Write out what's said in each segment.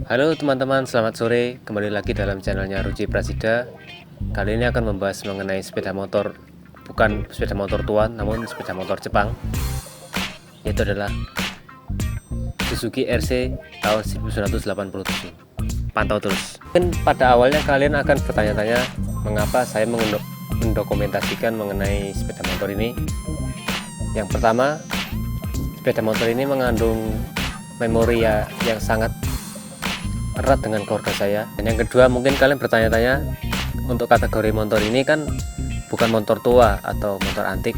Halo teman-teman, selamat sore. Kembali lagi dalam channelnya Ruci Prasida. Kali ini akan membahas mengenai sepeda motor, bukan sepeda motor tua, namun sepeda motor Jepang, yaitu adalah Suzuki RC tahun 1987. Pantau terus. Mungkin pada awalnya kalian akan bertanya-tanya mengapa saya mendokumentasikan mengenai sepeda motor ini. Yang pertama, sepeda motor ini mengandung memori yang sangat erat dengan keluarga saya. Dan yang kedua, mungkin kalian bertanya-tanya, untuk kategori motor ini kan bukan motor tua atau motor antik.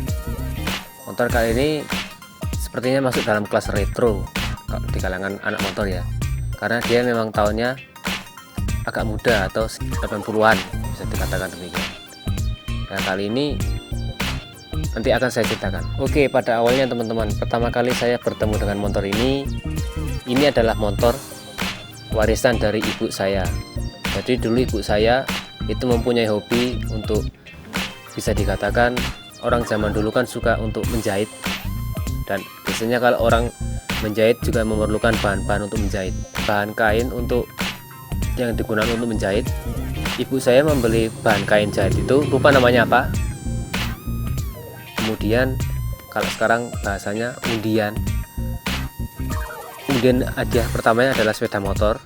Motor kali ini sepertinya masuk dalam kelas retro di kalangan anak motor ya, karena dia memang tahunnya agak muda atau 80-an, bisa dikatakan demikian. Nah, kali ini nanti akan saya ceritakan. Oke, pada awalnya teman-teman, pertama kali saya bertemu dengan motor ini adalah motor warisan dari ibu saya. Jadi dulu ibu saya itu mempunyai hobi untuk, bisa dikatakan orang zaman dulu kan suka untuk menjahit, dan biasanya kalau orang menjahit juga memerlukan bahan-bahan untuk menjahit, bahan kain untuk yang digunakan untuk menjahit. Ibu saya membeli bahan kain jahit itu, lupa namanya apa, kemudian kalau sekarang bahasanya undian. Kemudian hadiah pertamanya adalah sepeda motor,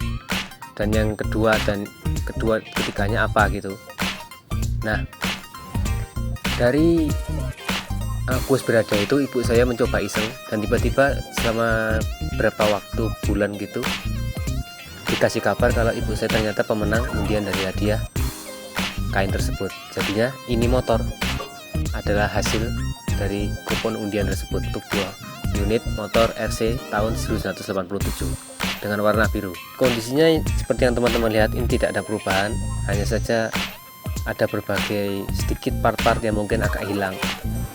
dan yang ketiganya apa gitu. Nah, dari bus berada itu ibu saya mencoba iseng, dan tiba-tiba selama berapa waktu bulan gitu dikasih kabar kalau ibu saya ternyata pemenang undian dari hadiah kain tersebut. Jadinya ini motor adalah hasil dari kupon undian tersebut untuk buah unit motor RC tahun 1987 dengan warna biru. Kondisinya seperti yang teman-teman lihat, ini tidak ada perubahan, hanya saja ada berbagai sedikit part-part yang mungkin agak hilang,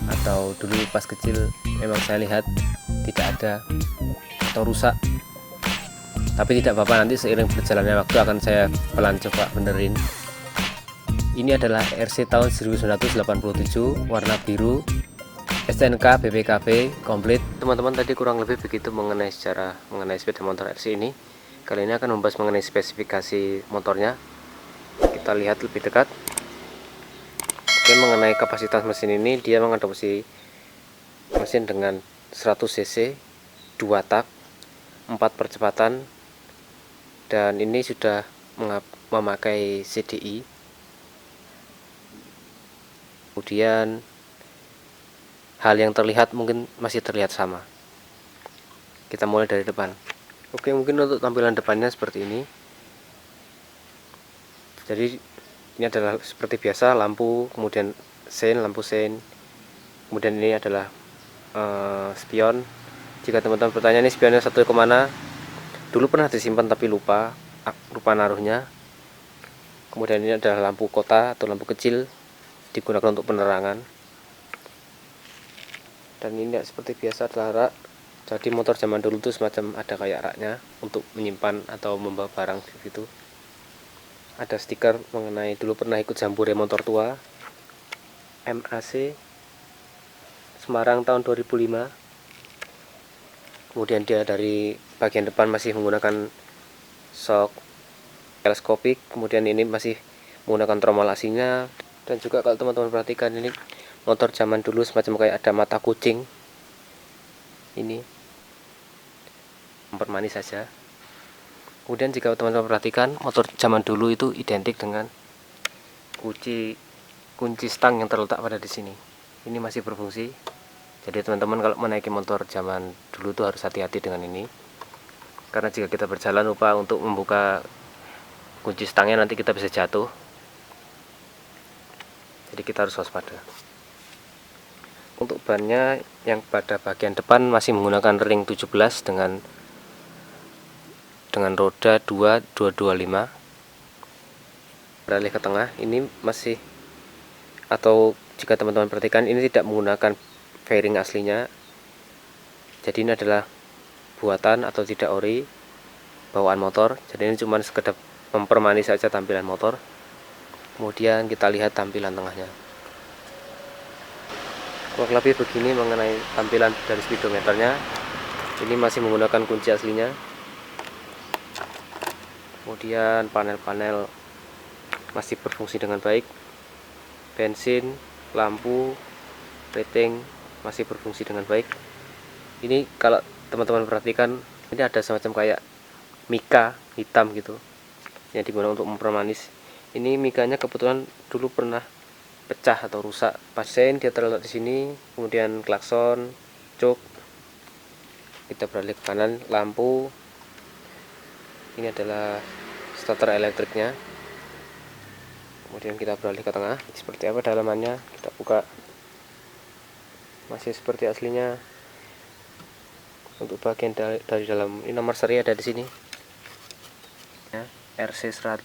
atau dulu pas kecil memang saya lihat tidak ada atau rusak. Tapi tidak apa-apa, nanti seiring berjalannya waktu akan saya pelan coba benerin. Ini adalah RC tahun 1987 warna biru, STNK BPKB komplit. Teman-teman, tadi kurang lebih begitu mengenai sepeda motor RC ini. Kali ini akan membahas mengenai spesifikasi motornya. Kita lihat lebih dekat. Oke, mengenai kapasitas mesin ini, dia mengadopsi mesin dengan 100 cc, 2 tak, 4 percepatan, dan ini sudah memakai CDI. Kemudian hal yang terlihat mungkin masih terlihat sama. Kita mulai dari depan. Oke, mungkin untuk tampilan depannya seperti ini. Jadi ini adalah seperti biasa, lampu, kemudian lampu sein, kemudian ini adalah spion. Jika teman-teman bertanya ini spionnya satu kemana, dulu pernah disimpan tapi lupa naruhnya. Kemudian ini adalah lampu kota atau lampu kecil, digunakan untuk penerangan. Dan ini seperti biasa adalah rak. Jadi motor zaman dulu itu semacam ada kayak raknya untuk menyimpan atau membawa barang gitu. Ada stiker mengenai dulu pernah ikut jambore motor tua, MAC Semarang tahun 2005. Kemudian dia dari bagian depan masih menggunakan shock teleskopik, kemudian ini masih menggunakan tromol asingnya. Dan juga kalau teman-teman perhatikan, ini motor zaman dulu semacam kayak ada mata kucing. Ini mempermanis saja. Kemudian jika teman-teman perhatikan, motor zaman dulu itu identik dengan kunci stang yang terletak pada di sini. Ini masih berfungsi. Jadi teman-teman kalau menaiki motor zaman dulu itu harus hati-hati dengan ini. Karena jika kita berjalan lupa untuk membuka kunci stangnya, nanti kita bisa jatuh. Jadi kita harus waspada. Untuk bannya yang pada bagian depan masih menggunakan ring 17 dengan roda 2225. Beralih ke tengah, ini masih, atau jika teman-teman perhatikan, ini tidak menggunakan fairing aslinya. Jadi ini adalah buatan atau tidak ori, bawaan motor. Jadi ini cuma sekedar mempermanis saja tampilan motor. Kemudian kita lihat tampilan tengahnya. Kurang lebih begini mengenai tampilan dari speedometernya. Ini masih menggunakan kunci aslinya. Kemudian panel-panel masih berfungsi dengan baik. Bensin, lampu, rating masih berfungsi dengan baik. Ini kalau teman-teman perhatikan, ini ada semacam kayak mika hitam gitu yang digunakan untuk mempermanis. Ini mikanya kebetulan dulu pernah pecah atau rusak. Pasien dia terletak di sini. Kemudian klakson, cuk. Kita beralih ke kanan, lampu. Ini adalah starter elektriknya. Kemudian kita beralih ke tengah. Seperti apa dalamannya? Kita buka. Masih seperti aslinya. Untuk bagian dari dalam, ini nomor seri ada di sini. Ya, RC100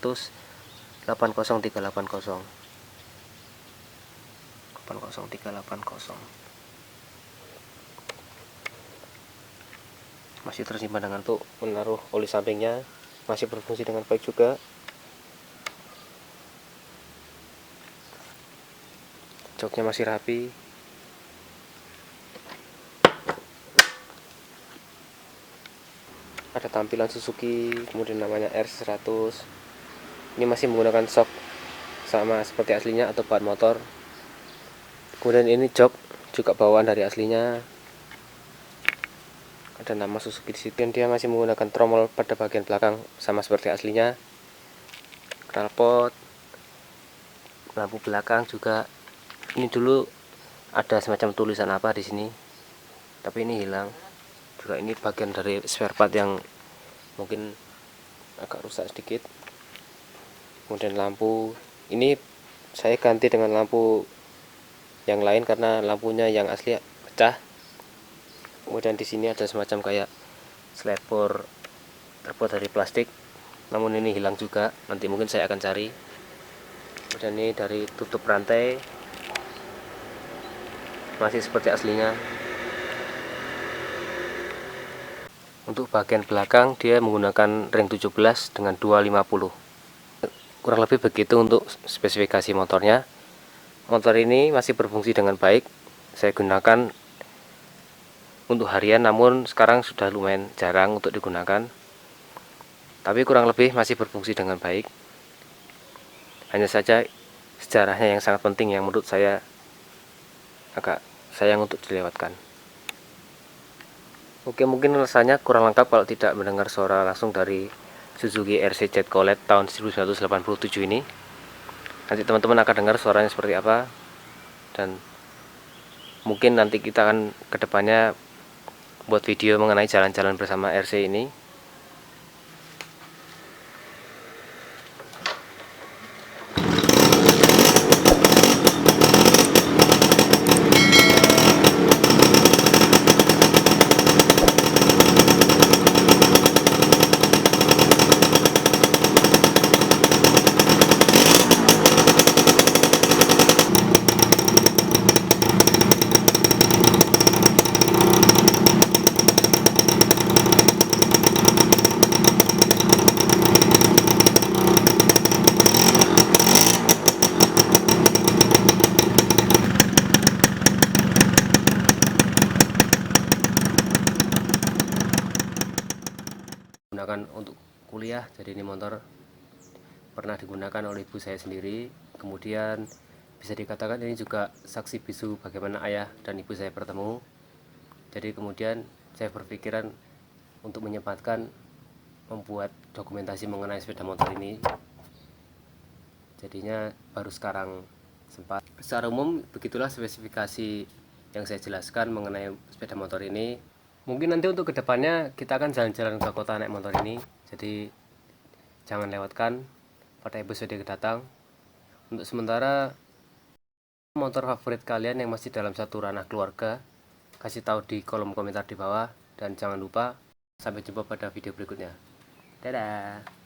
80380. 80380. Masih tersimpan dengan untuk menaruh oli sampingnya, masih berfungsi dengan baik juga. Joknya masih rapi. Ada tampilan Suzuki, kemudian namanya RC100. Ini masih menggunakan shock sama seperti aslinya atau ban motor. Kemudian ini jok juga bawaan dari aslinya. Ada nama Suzuki di situ. Dan dia masih menggunakan tromol pada bagian belakang sama seperti aslinya. Knalpot, lampu belakang juga. Ini dulu ada semacam tulisan apa di sini, tapi ini hilang. Juga ini bagian dari spare part yang mungkin agak rusak sedikit. Kemudian lampu, ini saya ganti dengan lampu yang lain karena lampunya yang asli pecah. Kemudian di sini ada semacam kayak slepor terbuat dari plastik, namun ini hilang juga, nanti mungkin saya akan cari. Kemudian ini dari tutup rantai masih seperti aslinya. Untuk bagian belakang dia menggunakan ring 17 dengan 250. Kurang lebih begitu untuk spesifikasi motornya. Motor ini masih berfungsi dengan baik. Saya gunakan untuk harian, namun sekarang sudah lumayan jarang untuk digunakan. Tapi kurang lebih masih berfungsi dengan baik. Hanya saja sejarahnya yang sangat penting yang menurut saya agak sayang untuk dilewatkan. Oke, mungkin rasanya kurang lengkap kalau tidak mendengar suara langsung dari Suzuki RC-Z Colet tahun 1987 ini. Nanti teman-teman akan dengar suaranya seperti apa. Dan mungkin nanti kita akan kedepannya buat video mengenai jalan-jalan bersama RC ini. Gunakan untuk kuliah, jadi ini motor pernah digunakan oleh ibu saya sendiri. Kemudian bisa dikatakan ini juga saksi bisu bagaimana ayah dan ibu saya bertemu. Jadi kemudian saya berpikiran untuk menyempatkan membuat dokumentasi mengenai sepeda motor ini. Jadinya baru sekarang sempat. Secara umum begitulah spesifikasi yang saya jelaskan mengenai sepeda motor ini. Mungkin nanti untuk kedepannya kita akan jalan-jalan ke kota naik motor ini. Jadi jangan lewatkan pada episode yang datang. Untuk sementara motor favorit kalian yang masih dalam satu ranah keluarga? Kasih tahu di kolom komentar di bawah, dan jangan lupa sampai jumpa pada video berikutnya. Dadah.